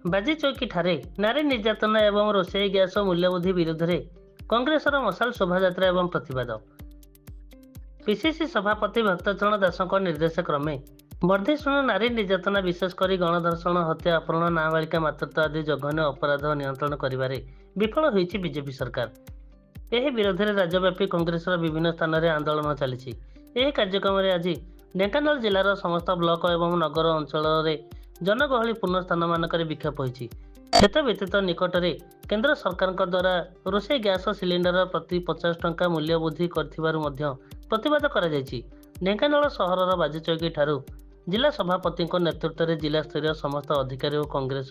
ବାଜି ଚୌକି ଠାରେ ନାରୀ ନିର୍ଯାତନା ଏବଂ ରୋଷେଇ ଗ୍ୟାସ ମୂଲ୍ୟବୃଦ୍ଧି ବିରୋଧରେ କଂଗ୍ରେସର ମଶାଲ ଶୋଭାଯାତ୍ରା ଏବଂ ପ୍ରତିବାଦ। ପିସିସି ସଭାପତି ଭକ୍ତଚରଣ ଦାସଙ୍କ ନିର୍ଦ୍ଦେଶ କ୍ରମେ ବର୍ଦ୍ଧିଷ୍ଣୁ ନାରୀ ନିର୍ଯାତନା ବିଶେଷ କରି ଗଣଧର୍ଷଣ, ହତ୍ୟା, ଅପହରଣ, ନାବାଳିକା ମାତୃତ୍ୱ ଆଦି ଜଘନ୍ୟ ଅପରାଧ ନିୟନ୍ତ୍ରଣ କରିବାରେ ବିଫଳ ହୋଇଛି ବିଜେପି ସରକାର। ଏହି ବିରୋଧରେ ରାଜ୍ୟବ୍ୟାପୀ କଂଗ୍ରେସର ବିଭିନ୍ନ ସ୍ଥାନରେ ଆନ୍ଦୋଳନ ଚାଲିଛି। ଏହି କାର୍ଯ୍ୟକ୍ରମରେ ଆଜି ଢେଙ୍କାନାଳ ଜିଲ୍ଲାର ସମସ୍ତ ବ୍ଲକ ଏବଂ ନଗର ଅଞ୍ଚଳରେ ଜନଗହଳିପୂର୍ଣ୍ଣ ସ୍ଥାନମାନଙ୍କରେ ବିକ୍ଷୋଭ ହୋଇଛି। ବ୍ୟତୀତ ନିକଟରେ କେନ୍ଦ୍ର ସରକାରଙ୍କ ଦ୍ୱାରା ରୋଷେଇ ଗ୍ୟାସ ସିଲିଣ୍ଡର ପ୍ରତି 50 ଟଙ୍କା ମୂଲ୍ୟ ବୃଦ୍ଧି କରିଥିବାରୁ ମଧ୍ୟ ପ୍ରତିବାଦ କରାଯାଇଛି। ଢେଙ୍କାନାଳ ସହରର ବାଜିଚୌକି ଠାରୁ ଜିଲ୍ଲା ସଭାପତିଙ୍କ ନେତୃତ୍ୱରେ ଜିଲ୍ଲାସ୍ତରୀୟ ସମସ୍ତ ଅଧିକାରୀ ଓ କଂଗ୍ରେସ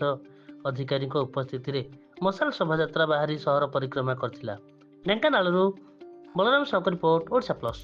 ଅଧିକାରୀଙ୍କ ଉପସ୍ଥିତିରେ ମଶାଲ ଶୋଭାଯାତ୍ରା ବାହାରି ସହର ପରିକ୍ରମା କରିଥିଲା। ଢେଙ୍କାନାଳରୁ ବଳରାମ ସାହୁଙ୍କ ରିପୋର୍ଟ, ଓଡ଼ିଶା ପ୍ଲସ୍।